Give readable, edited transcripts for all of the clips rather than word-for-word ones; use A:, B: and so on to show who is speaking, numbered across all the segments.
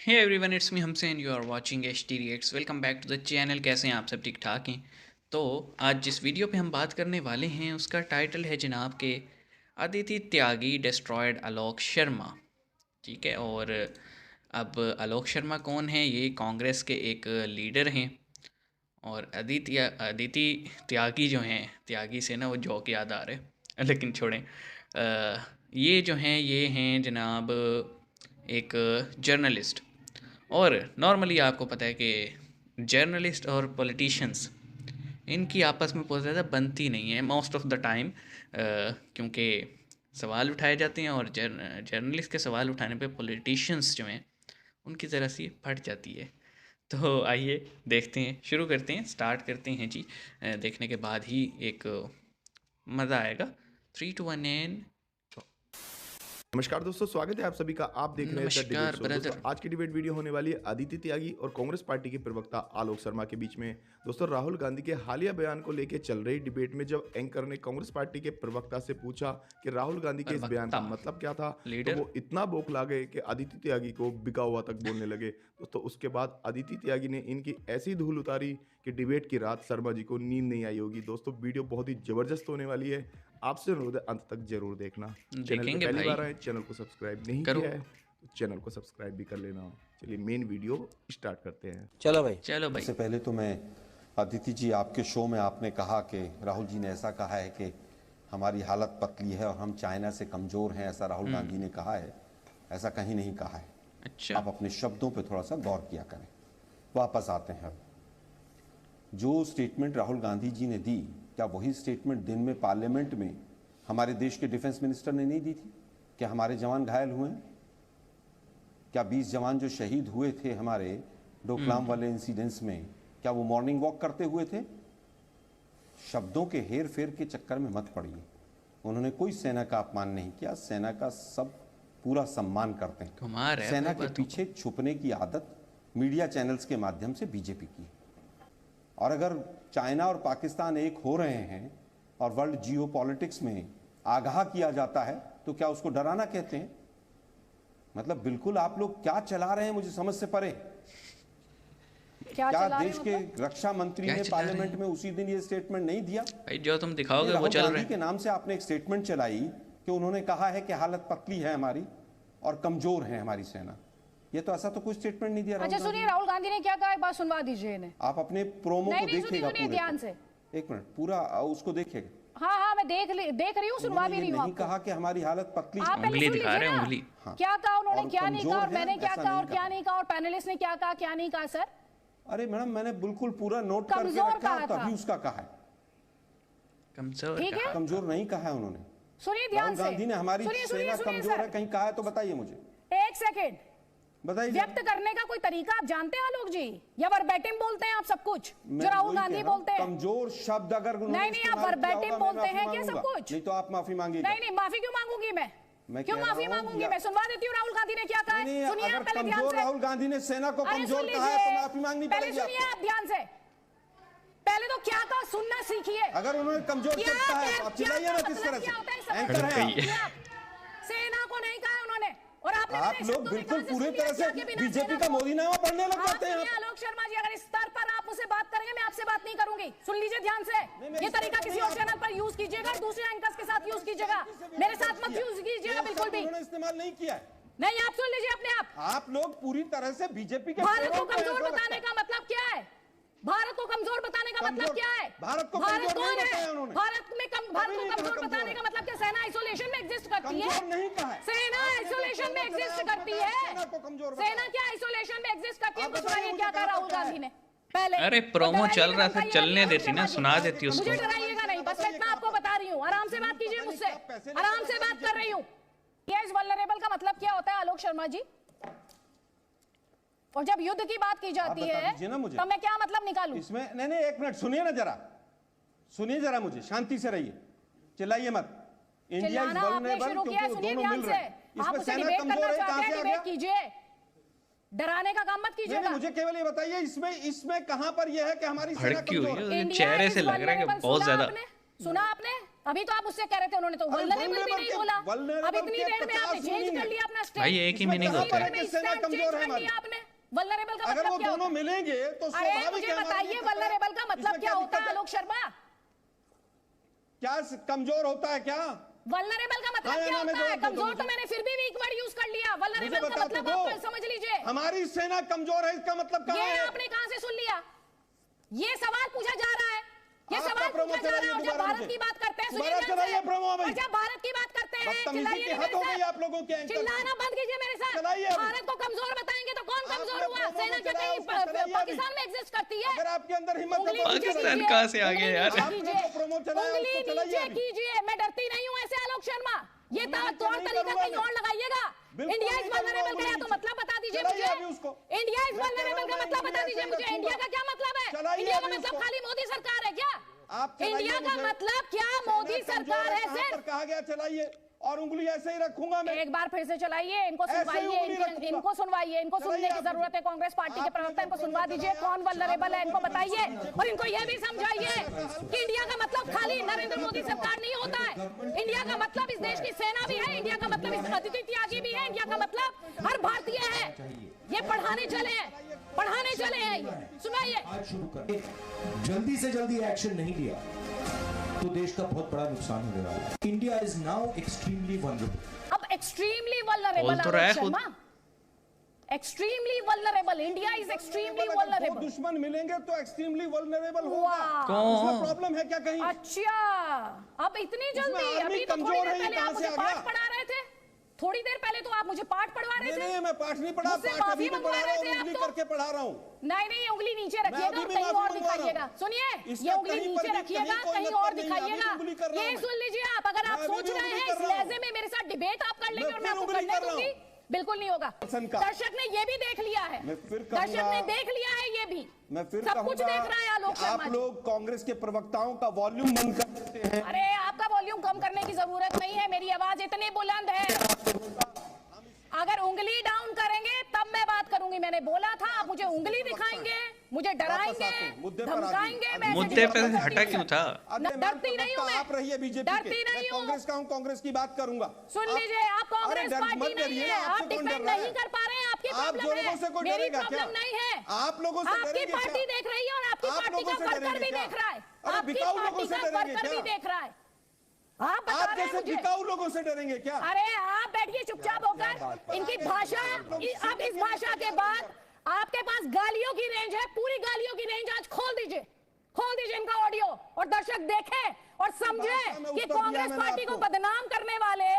A: Hey everyone, it's me Hamsen. You are watching HT Reacts। Welcome back to the channel. कैसे हैं आप सब? ठीक ठाक हैं। तो आज जिस वीडियो पे हम बात करने वाले हैं उसका टाइटल है जनाब के अदिति त्यागी डिस्ट्रॉयड आलोक शर्मा। ठीक है। और अब आलोक शर्मा कौन है? ये कांग्रेस के एक लीडर हैं। और अदिति त्यागी जो हैं, त्यागी से ना वो जोक याद आ रहे हैं लेकिन छोड़ें। ये जो हैं ये हैं जनाब एक जर्नलिस्ट। और नॉर्मली आपको पता है कि जर्नलिस्ट और पॉलिटिशियंस इनकी आपस में बहुत ज़्यादा बनती नहीं है मोस्ट ऑफ द टाइम, क्योंकि सवाल उठाए जाते हैं और जर्नलिस्ट के सवाल उठाने पे पॉलिटिशियंस जो हैं उनकी ज़रा सी फट जाती है। तो आइए देखते हैं, शुरू करते हैं, स्टार्ट करते हैं जी। देखने के बाद ही एक मज़ा आएगा। 3 2 1 एंड
B: नमस्कार दोस्तों, स्वागत है आप सभी का। आप देख रहे हैं द डिबेट
A: नमस्कार
B: शो। दोस्तों,
A: ब्रदर।
B: आज की डिबेट वीडियो होने वाली है अदिति त्यागी और कांग्रेस पार्टी के प्रवक्ता आलोक शर्मा के बीच में। दोस्तों, राहुल गांधी के हालिया बयान को लेकर चल रही डिबेट में जब एंकर ने कांग्रेस पार्टी के प्रवक्ता से पूछा कि राहुल गांधी के इस बयान का मतलब क्या था, तो
A: लीडर
B: वो इतना बौखला गए कि अदिति त्यागी को बिका हुआ तक बोलने लगे। दोस्तों, उसके बाद अदिति त्यागी ने इनकी ऐसी धूल उतारी कि डिबेट की रात शर्मा जी को नींद नहीं आई होगी। दोस्तों, वीडियो बहुत ही जबरदस्त होने वाली है। आपसे अनुरोध है अंत तक जरूर देखना। चैनल पे
A: देखेंगे
B: पहली
A: भाई।
B: बार आए, चैनल को सब्सक्राइब नहीं
A: करो।
B: किया है तो चैनल को सब्सक्राइब भी कर लेना। चलिए मेन वीडियो स्टार्ट करते हैं।
C: चलो भाई।
A: चलो भाई।
C: सबसे पहले तो मैं अदिति जी, आपके शो में आपने कहा कि राहुल जी ने ऐसा कहा है कि हमारी हालत पतली है और हम चाइना से कमज़ोर हैं, ऐसा राहुल गांधी ने कहा है। ऐसा कहीं नहीं कहा है।
A: अच्छा।
C: आप अपने शब्दों पे थोड़ा सा गौर किया करें। वापस आते हैं। जो स्टेटमेंट राहुल गांधी जी ने दी, क्या वही स्टेटमेंट दिन में पार्लियामेंट में हमारे देश के डिफेंस मिनिस्टर ने नहीं दी थी? क्या हमारे जवान घायल हुए हैं? क्या 20 जवान जो शहीद हुए थे हमारे डोकलाम वाले इंसिडेंट्स में, क्या वो मॉर्निंग वॉक करते हुए थे? शब्दों के हेर फेर के चक्कर में मत पड़िए। उन्होंने कोई सेना का अपमान नहीं किया। सेना का सब पूरा सम्मान करते हैं।
A: कुमार है
C: सेना
A: अपनी
C: के
A: बातों
C: पीछे छुपने की आदत मीडिया चैनल्स के माध्यम से बीजेपी की है। और अगर चाइना और पाकिस्तान एक हो रहे हैं और वर्ल्ड जियो पॉलिटिक्स में आगाह किया जाता है तो क्या उसको डराना कहते हैं? मतलब बिल्कुल आप लोग क्या चला रहे हैं, मुझे समझ से परे। क्या देश के रक्षा मंत्री ने पार्लियामेंट में उसी दिन ये स्टेटमेंट नहीं दिया?
A: भाई, जो तुम दिखाओगे वो
C: राहुल
A: चल रहा
C: गांधी
A: है।
C: के नाम से आपने एक स्टेटमेंट चलाई कि उन्होंने कहा है कि हालत पतली है हमारी और कमजोर है हमारी सेना। ये तो ऐसा तो कोई स्टेटमेंट नहीं दिया।
D: अच्छा सुनिए, राहुल गांधी ने क्या कहा, एक बात सुनवा दीजिए इन्हें।
C: आप अपने प्रोमो को देखिएगा पूरे
D: ध्यान से।
C: एक मिनट, पूरा उसको देखिएगा।
D: हाँ हाँ, मैं देख रही हूँ, सुनवा भी रही हूँ।
C: नहीं कहा कि हमारी हालत पतली।
D: आप पहले
A: उंगली
D: सुन
A: दिखा रहे हैं,
D: लीजिए ना।
A: उंगली।
C: हाँ।
D: क्या कहा उन्होंने,
C: और
D: क्या नहीं कहा, और
C: कमजोर
D: मैंने
C: है,
D: क्या
C: ऐसा
D: कहा
C: नहीं
D: और क्या
C: कहा।
D: नहीं कहा, और पैनलिस्ट ने क्या कहा क्या नहीं कहा। सर,
C: अरे मैडम, मैंने बिल्कुल पूरा नोट करके
D: कमजोर
C: रखा है,
D: कहा था।
C: तभी उसका कहा है।
A: कमजोर
D: ठीक है।
A: कहा।
C: कमजोर नहीं कहा है उन्होंने।
D: सुनिए ध्यान
C: राहुल
D: से।
C: गांधी ने हमारी
D: सुनिए, सुनिए,
C: सेना
D: सुनिए,
C: कमजोर
D: सर।
C: है कहीं कहा है तो बताइए मुझे।
D: एक सेकेंड।
C: बताइए।
D: व्यक्त करने का कोई तरीका आप जानते हैं आलोक जी, या वर्बैटिम बोलते हैं आप सब कुछ
C: मैं
D: जो राहुल
C: वही
D: गांधी
C: कह रहा हूं,
D: बोलते हैं?
C: कमजोर शब्द अगर उन्होंने
D: नहीं, आप
C: इस्तेमाल किया
D: वर्बैटिम
C: होगा, मैं
D: बोलते हैं
C: माफी
D: क्या सब
C: मांगूंगा।
D: कुछ?
C: नहीं तो आप माफी मांगिएगा।
D: नहीं, माफी क्यों मांगूंगी मैं? क्यों
C: कह रहा
D: माफी
C: हूं
D: मांगूंगी?
C: या-
D: मैं सुनवा देती हूँ राहुल गांधी ने क्या कहा है।
C: नहीं,
D: सुनिए आप
C: अगर
D: पहले ध्यान
C: कमजोर
D: से।
C: राहुल गांधी ने सेना को
D: अरे
C: कमजोर
D: सुन
C: कहा है तो
D: लीजिए।
C: माफी मांगनी
D: पहले
C: पड़ेगी
D: सुनिए
C: आपको।
D: आप ध्यान से। पहले तो क्या कहा सुनना सीखिए।
C: अगर उन्होंने कमजोर
D: क्या
C: शब्द कहा है तो
D: क्या
C: आप चिल्लाइए ना किस
D: मतलब
C: तरह
D: क्या होता है,
C: से।
D: समझ
C: एंकर
A: रहे
C: है
A: हैं।
C: आप।
D: सेना को नहीं कहा उन्होंने। और आपने
C: आप
D: मेरे
C: लोग
D: शब्दों
C: बिल्कुल
D: निकाल
C: पूरी
D: सुन
C: तरह
D: लिया
C: से
D: क्या कि बिना
C: बीजेपी
D: सेना
C: का
D: को-
C: मोदीनामा पढ़ने लग
D: आप
C: जाते हैं।
D: सुनिए आलोक शर्मा जी, अगर इस स्तर पर आप मुझसे बात करेंगे, मैं आपसे बात नहीं करूंगी। सुन लीजिए ध्यान से।
C: मैं
D: ये
C: इस
D: तरीका
C: तरह
D: किसी
C: नहीं
D: और चैनल पर यूज कीजिएगा, दूसरे एंकर्स के साथ यूज कीजिएगा, मेरे साथ मत यूज कीजिएगा बिल्कुल भी
C: उन्होंने इस्तेमाल नहीं किया है।
D: नहीं। आप सुन लीजिए अपने आप।
C: आप लोग पूरी तरह से बीजेपी के
D: भारत को
C: प्रेरक हैं,
D: कमजोर
C: ऐसा
D: बताने
C: लगता है।
D: का मतलब क्या है? भारत को कमजोर बताने का मतलब
C: कमजोर-
D: क्या है?
C: भारत को
D: भारत
C: कमजोर नहीं
D: कौन
C: बताया
D: है?
C: उन्होंने।
D: भारत
C: कभी
D: को
C: नहीं कहा
D: कमजोर
C: कमजोर
D: बताने
C: है।
D: का मतलब क्या? सेना आइसोलेशन में एग्जिस्ट करती है।
C: कमजोर नहीं कहा है।
D: सेना
C: आपने
D: आइसोलेशन में
C: जो
D: एग्जिस्ट
C: बताया,
D: करती
C: सेना
D: है।
C: को कमजोर बताया।
D: सेना क्या आइसोलेशन में एग्जिस्ट करती है?
C: आप
D: तो
C: बताइए
D: सुनाइए
C: मुझे
D: क्या कहा
C: कहाँ
D: राहुल
C: पर
D: गांधी
C: है?
D: ने पहले।
A: अरे प्रोमो चल रहा था, चलने देती ना, सुना देती
D: मुझे
A: उसको।
D: डराइएगा नहीं, बस मैं इतना आपको बता रही हूँ। आराम से बात कीजिए मुझसे, आराम से बात कर रही हूँ। ये इस वल्नरेबल का मतलब क्या होता है आलोक शर्मा जी? और जब युद्ध की बात की जाती
C: बता
D: है
C: दीजिए ना मुझे।
D: तब मैं क्या मतलब निकालूं?
C: इसमें नहीं, एक मिनट सुनिए ना जरा। सुनिए जरा मुझे, शांति से रहिए, चिल्लाइए मत। इंडिया इज
D: चिल्लाना आपने
C: वल्नरेबल
D: शुरू किया,
C: क्योंकि
D: सुनिए
C: दोनों
D: ध्यान
C: मिल
D: से।
C: रहे हैं।
D: आप
C: इसमें
D: मुझसे
C: सेना
D: डिबेट
C: कमजोर
D: करना
C: है,
D: चाहते
C: कहां
D: हैं,
C: से आ
D: डिबेट
C: गया?
D: कीजिए, डराने का काम मत
C: नहीं,
D: कीजिएगा।
C: मुझे केवल ये बताइए, इसमें कहां पर यह है कि हमारी सेना
A: भड़की हुई
C: कमजोर है?
A: है,
D: इंडिया
A: चेहरे
D: इज
A: से लग रहा है कि
D: वल्नरेबल।
A: बहुत ज्यादा।
D: सुना आपने? अभी तो आप उससे कह रहे थे, उन्होंने तो वल्नरेबल भी नहीं बोला। अब इतनी देर में आपने चेंज कर लिया अपना स्टैंड।
A: भाई एक ही मीनिंग होता है।
D: आपने वल्नरेबल का
E: अगर
D: मतलब
E: वो
D: क्या
E: दोनों
D: होता है?
E: मिलेंगे तो
D: अरे
E: स्वाभाविक
D: मुझे
E: है हमारे
D: बताइए
E: लिए
D: वल्नरेबल का मतलब
E: इसमें
D: क्या होता है
E: दिक्कत
D: आलोक शर्मा?
E: क्या कमजोर होता है क्या?
D: वल्नरेबल का मतलब
E: हाँ या
D: क्या
E: ना में
D: होता है?
E: जवाब दो
D: कमजोर तो
E: मुझे।
D: मैंने फिर भी वीक वर्ड यूज कर लिया।
E: मुझे
D: वल्नरेबल का
E: बता तो
D: मतलब
E: दो।
D: आप समझ लीजिए।
E: हमारी सेना कमजोर है इसका मतलब क्या
D: ये
E: है?
D: आपने कहां से सुन लिया? ये सवाल पूछा जा रहा है, ये
E: आपका
D: सवाल
E: प्रोमो
D: पूछा जा रहा है। और जब
E: चलाइए
D: भारत
E: दोबारा
D: की बात करते हैं
E: दोबारा
D: सुनिए ध्यान
E: चलाइए
D: से।
E: प्रोमो भाई।
D: और जब भारत की बात करते हैं
E: बदतमीजी
D: चिल्लाइए
E: की
D: नहीं
E: हद हो
D: मेरे
E: गई
D: साथ।
E: आप लोगों के एंकर।
D: चिल्लाना बंद कीजिए मेरे साथ।
E: चलाइए अभी।
D: भारत को कमजोर बताएंगे तो कौन कमजोर
E: आपने
D: हुआ?
E: प्रोमो
D: सेना क्या
E: चलाया,
D: कहीं
E: उसको चलाइए अभी।
D: पाकिस्तान में एग्जिस्ट करती है?
E: अगर आपके अंदर हिम्मत है
D: उंगली
E: तो
D: नीचे
A: पाकिस्तान
D: कीजिए,
A: कहाँ से आ
D: उंगली
A: गया यार?
D: नीचे
E: आपने
D: कीजिए।
E: जो प्रोमो चलाया
D: उंगली
E: उसको चलाइए
D: नीचे
E: अभी।
D: कीजिए। मैं डरती नहीं हूं ऐसे आलोक शर्मा। ये
E: उंगली नीचे
D: तौर
E: नहीं
D: तरीका
E: करूंगा
D: कहीं
E: मैं।
D: और लगाइएगा।
E: बिल्कुल
D: इंडिया
E: नहीं
D: इज
E: करूंगा
D: वल्नरेबल का या तो
E: उंगली
D: मतलब बता दीजिए
E: चलाइए
D: मुझे।
E: अभी उसको।
D: इंडिया इज
E: मैं कह
D: वल्नरेबल
E: रहा
D: का
E: हूं,
D: मतलब
E: मैं
D: बता
E: इंडिया
D: दीजिए
E: से
D: मुझे। इंडिया का
E: रखूंगा।
D: क्या मतलब है?
E: चलाइए
D: इंडिया का
E: अभी
D: मतलब
E: उसको।
D: खाली मोदी सरकार है क्या?
E: आप चलाइए
D: इंडिया का
E: मुझे।
D: मतलब क्या मोदी
E: सेना कमजोर
D: सरकार है
E: कहाँ
D: सिर्फ?
E: पर कहा गया चलाइए और उंगली ऐसे ही रखूंगा मैं।
D: एक बार फिर से चलाइए, इनको
E: ऐसे ही
D: सुनवाइए,
E: उंगली रखूंगा।
D: इनको सुनवाइए, इनको
E: चलाइए
D: सुनने की
E: आप।
D: जरूरत है। कांग्रेस पार्टी के
E: आपने
D: प्रवक्ता इनको
E: जो
D: सुनवा
E: प्रोमो
D: दीजिए,
E: चलाया,
D: कौन वल्नरेबल है इनको
E: आप
D: बताइए।
E: लोगों
D: और इनको यह भी समझाइए कि इंडिया का मतलब खाली नरेंद्र मोदी सरकार नहीं होता है। इंडिया का मतलब इस देश की सेना भी है, इंडिया का मतलब इस अतिथि त्यागी भी है, इंडिया का मतलब हर भारतीय है। ये पढ़ाने चले हैं, पढ़ाने चले हैं। सुनाइए।
F: आज शुरू कर जल्दी से जल्दी एक्शन नहीं लिया तो देश का बहुत बड़ा नुकसान होने वाला है। India is now extremely vulnerable.
D: अब एक्सट्रीमली वल्नरेबल
A: बोल तो रहा है खुद।
D: Extremely vulnerable, India is extremely
E: दो
D: वल्नरेबल।
E: दुश्मन मिलेंगे तो एक्सट्रीमली वल्नरेबल होगा।
D: वाह।
E: उसमें
A: कौन?
E: प्रॉब्लम है क्या कहीं?
D: अच्छा, अब इतनी जल्दी?
E: आर्मी
D: अभी तो थोड़ी
E: कमजोर
D: देर
E: है, ये
D: पहले
E: कहाँ
D: आप
E: से
D: मुझे
E: आ गया?
D: पाठ पढ़ा रहे थे। थोड़ी देर पहले तो आप मुझे पाठ पढ़वा रहे
E: नहीं
D: थे।
E: नहीं मैं पाठ नहीं पढ़ा,
D: मुझसे
E: पाठ अभी
D: माफी
E: तो
D: मंगवा
E: पढ़ा
D: रहे
E: रहा
D: थे
E: हूँ,
D: आप
E: उंगली
D: तो।
E: करके पढ़ा रहा हूँ।
D: नहीं नहीं, उंगली नीचे रखिएगा
E: अभी
D: और
E: भी
D: कहीं
E: माफी
D: और
E: मंगवा रहा हूं।
D: दिखाइएगा। सुनिए,
E: इसका
D: ये उंगली
E: कहीं
D: नीचे
E: पर भी
D: रखिएगा,
E: कोई
D: कहीं
E: मतलब
D: और
E: नहीं है, अभी भी
D: दिखाइएगा।
E: उंगली कर रहा
D: ये
E: हूं।
D: सुन लीजिए आप, अगर आप
E: मैं अभी
D: सोच
E: भी
D: रहे
E: उंगली
D: हैं
E: कर
D: इस
E: रहा हूं।
D: लहजे में मेरे साथ डिबेट आप कर लेंगे
E: मैं
D: और मैं
E: फिर
D: आपको
E: उंगली
D: करने
E: कर रहा
D: दूंगी, बिल्कुल नहीं होगा।
E: दर्शन का।
D: दर्शक ने ये भी देख लिया है,
E: मैं फिर
D: दर्शक
E: कहूंगा-
D: ने देख लिया है ये भी।
E: मैं फिर
D: सब कुछ
E: कहूंगा
D: देख रहा है आलोक
E: कि
D: शर्मा
E: आप
D: जी।
E: लोग कांग्रेस के प्रवक्ताओं का वॉल्यूम बंद कर देते हैं।
D: अरे आपका वॉल्यूम कम करने की जरूरत नहीं है, मेरी आवाज इतनी बुलंद है। अगर उंगली डाउन करेंगे तब मैं बात करूंगी। मैंने बोला था आप मुझे उंगली दिखाएंगे, मुझे डराएंगे,
E: मुद्दे पर आ
D: धमकाएंगे।
E: जाइए।
D: मैं ऐसे
A: मुद्दे पे
D: डिबेट
A: हटा
D: करती
A: क्यों
D: हूं।
A: था?
D: डरती नहीं हूं मैं।
E: आप रहिए बीजेपी
D: डरती
E: के। मैं
D: नहीं हूं।
E: कांग्रेस का हूं, कांग्रेस की बात करूंगा।
D: सुन
E: आप-
D: लीजिए, आप कांग्रेस
E: अरे डर
D: पार्टी
E: मत
D: नहीं
E: डरिए,
D: है,
E: आपसे
D: आप
E: कौन
D: डिफेंड
E: डर रहा
D: नहीं
E: है?
D: कर पा रहे हैं, आपकी
E: आप
D: प्रॉब्लम
E: जो लोगों
D: है,
E: से कोई
D: मेरी
E: डरेगा क्या?
D: प्रॉब्लम नहीं है।
E: आप लोगों से
D: आपकी
E: डरेंगे क्या?
D: पार्टी देख रही है और आपकी
E: आप
D: पार्टी
E: लोगों
D: का
E: से
D: वर्कर
E: डरेंगे
D: भी
E: क्या?
D: देख रहा है,
E: अरे
D: आपकी
E: बिकाऊ
D: पार्टी
E: लोगों से
D: का
E: डरेंगे
D: वर्कर भी
E: क्या?
D: देख रहा है। आप बता
E: आप
D: रहे हैं
E: जैसे
D: मुझे।
E: बिकाऊ लोगों से डरेंगे क्या?
D: अरे आप बैठिए चुपचाप होकर। इनकी भाषा, अब इस भाषा के बाद आपके पास गालियों की रेंज है, पूरी गालियों की रेंज आज खोल दीजिए इनका ऑडियो, और दर्शक देखें और समझे कि कांग्रेस पार्टी को बदनाम करने वाले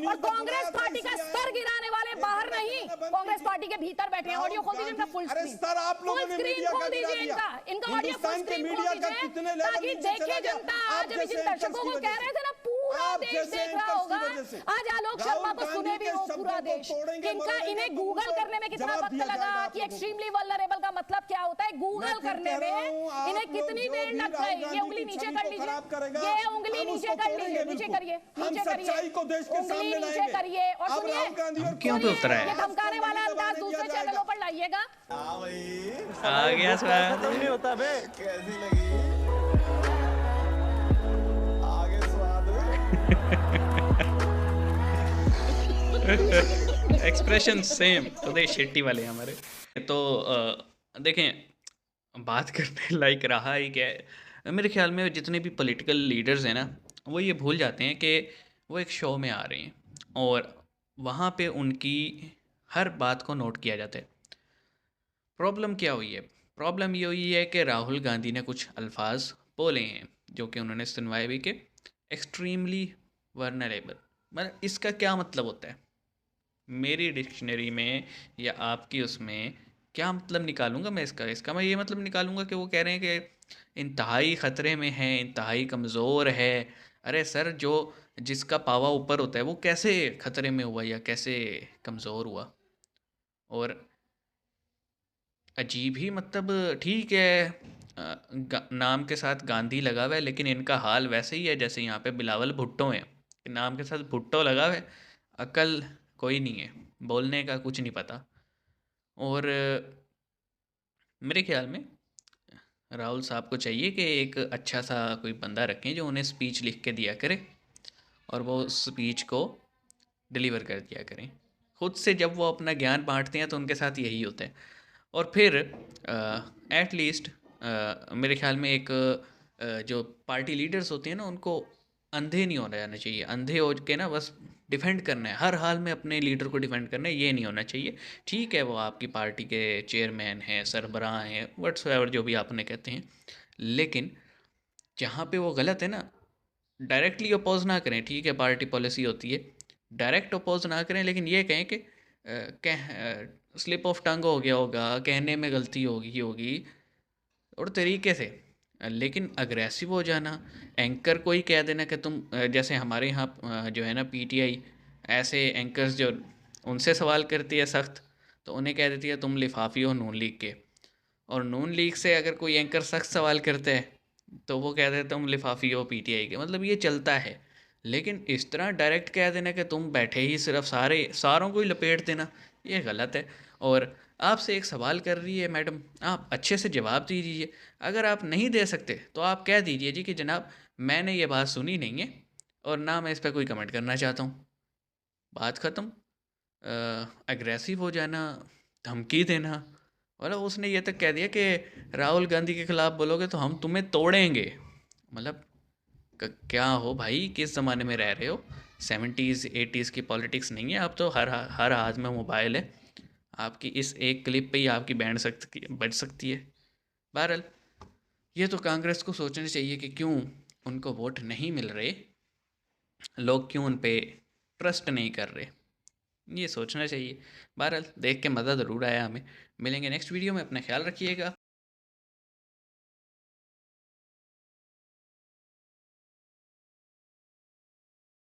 D: और कांग्रेस पार्टी का स्तर गिराने वाले बाहर नहीं, कांग्रेस पार्टी के भीतर बैठे हैं। ऑडियो खोल दीजिए इनका फुल
E: अरे
D: स्क्रीन,
E: सर आप लोगों
D: फुल
E: ने
D: स्क्रीन
E: मीडिया
D: खोल
E: का गिरा
D: दीजिए
E: दिया।
D: इनका ऑडियो फुल
E: हिंदुस्तान के
D: स्क्रीन खोल
E: मीडिया का
D: दीजिए
E: कितने लेवल
D: ताकि
E: नीचे चला
D: देखे
E: गया।
D: जनता।
E: आप
D: आज अभी
E: जैसे
D: जिन
E: एंकर्स
D: दर्शकों
E: की
D: को
E: वजह
D: कह
E: से।
D: रहे थे ना पूरा
E: आप
D: देश
E: जैसे
D: देख रहा
E: एंकर्स की
D: होगा,
E: वजह से।
D: आज आलोक
E: राहुल
D: शर्मा को
E: गांधी
D: सुने भी
E: के
D: वो
E: शब्दों
D: पूरा
E: को
D: देश।
E: तोड़ेंगे,
D: इनका
E: मरोड़ेंगे,
D: इन्हें
E: तो
D: गूगल
E: उनको
D: करने में कितना
E: जवाब
D: वक्त
E: दिया
D: लगा
E: जाएगा आप
D: कि
E: लोगों को।
D: एक्सट्रीमली वल्नरेबल का मतलब क्या होता है। गूगल
E: मैं फिर
D: करने
E: कह रहा
D: में
E: हूं, आप
D: इन्हें
E: लोग
D: कितनी
E: जो
D: देर
E: भी
D: लग
E: राहुल
D: गई। ये
E: गांधी
D: उंगली
E: की
D: नीचे
E: छवि
D: कर
E: को
D: लीजिए,
E: खराब करेगा,
D: ये उंगली
E: हम
D: नीचे
E: उसको
D: कर
E: तोड़ेंगे
D: लीजिए, नीचे
E: बिल्कुल।
D: करिए,
E: हम
D: नीचे करिए,
E: सच्चाई को देश के
D: उंगली
E: सामने
D: नीचे
E: लाएंगे।
D: करिए। और
E: अब
D: सुनिए,
E: राहुल गांधी और
A: क्यों
E: कांग्रेस
A: उतरा है?
D: ये धमकाने वाला
E: को
D: अंदाज
E: नहीं
D: दूसरे
E: दिया
D: चैनलों पर लाइएगा।
A: आ गया स्वाद।
G: नहीं होता बे, कैसी लगी आगे स्वाद
A: एक्सप्रेशन सेम उदय शेट्टी वाले हमारे। तो देखें, बात करने लायक रहा ही क्या है। मेरे ख्याल में जितने भी पॉलिटिकल लीडर्स हैं ना, वो ये भूल जाते हैं कि वो एक शो में आ रहे हैं और वहाँ पे उनकी हर बात को नोट किया जाता है। प्रॉब्लम क्या हुई है? प्रॉब्लम ये हुई है कि राहुल गांधी ने कुछ अल्फाज बोले हैं जो कि उन्होंने सुनवाए भी कि एक्सट्रीमली वर्नरेबल। मतलब इसका क्या मतलब होता है? मेरी डिक्शनरी में या आपकी उसमें क्या मतलब निकालूंगा मैं इसका मैं ये मतलब निकालूंगा कि वो कह रहे हैं कि इंतहाई ख़तरे में है, इंतहाई कमज़ोर है। अरे सर, जो जिसका पावा ऊपर होता है वो कैसे ख़तरे में हुआ या कैसे कमज़ोर हुआ? और अजीब ही, मतलब ठीक है, नाम के साथ गांधी लगा हुआ है लेकिन इनका हाल वैसे ही है जैसे यहाँ पे बिलावल भुट्टो हैं। नाम के साथ भुट्टो लगा हुआ है, अकल कोई नहीं है, बोलने का कुछ नहीं पता। और मेरे ख्याल में राहुल साहब को चाहिए कि एक अच्छा सा कोई बंदा रखें जो उन्हें स्पीच लिख के दिया करे और वो उस स्पीच को डिलीवर कर दिया करें। खुद से जब वो अपना ज्ञान बांटते हैं तो उनके साथ यही होता है। और फिर एट लीस्ट मेरे ख्याल में एक जो पार्टी लीडर्स होते हैं ना, उनको अंधे नहीं होना जाना चाहिए। अंधे हो के ना बस डिफेंड करना है, हर हाल में अपने लीडर को डिफेंड करना है, ये नहीं होना चाहिए। ठीक है, वो आपकी पार्टी के चेयरमैन हैं, सरबराह हैं, व्हाट्सएवर जो भी आपने कहते हैं, लेकिन जहाँ पे वो गलत है ना, डायरेक्टली अपोज ना करें। ठीक है, पार्टी पॉलिसी होती है, डायरेक्ट अपोज ना करें, लेकिन ये कहें कि स्लिप ऑफ टंग हो गया होगा, कहने में गलती होगी और तरीके से। लेकिन अग्रेसिव हो जाना, एंकर को ही कह देना कि तुम जैसे हमारे यहाँ जो है ना पीटीआई, ऐसे एंकर्स जो उनसे सवाल करती है सख्त, तो उन्हें कह देती है तुम लिफाफी हो नून लीग के। और नून लीग से अगर कोई एंकर सख्त सवाल करता है तो वो कह देते तुम लिफाफी हो पीटीआई के। मतलब ये चलता है। लेकिन इस तरह डायरेक्ट कह देना कि तुम बैठे ही सिर्फ सारों को ही लपेट देना, ये गलत है। और आपसे एक सवाल कर रही है मैडम, आप अच्छे से जवाब दीजिए। अगर आप नहीं दे सकते तो आप कह दीजिए जी कि जनाब मैंने ये बात सुनी नहीं है और ना मैं इस पर कोई कमेंट करना चाहता हूँ, बात ख़त्म। अग्रेसिव हो जाना, धमकी देना, मतलब उसने ये तक कह दिया कि राहुल गांधी के ख़िलाफ़ बोलोगे तो हम तुम्हें तोड़ेंगे। मतलब क्या हो भाई, किस ज़माने में रह रहे हो? 70s 80s की पॉलिटिक्स नहीं है। आप तो हर हाथ में मोबाइल है, आपकी इस एक क्लिप पे ही आपकी बैंड बज सकती है। बहरहाल ये तो कांग्रेस को सोचना चाहिए कि क्यों उनको वोट नहीं मिल रहे, लोग क्यों उन पे ट्रस्ट नहीं कर रहे, ये सोचना चाहिए। बहरहाल देख के मज़ा ज़रूर आया हमें। मिलेंगे नेक्स्ट वीडियो में, अपना ख्याल रखिएगा।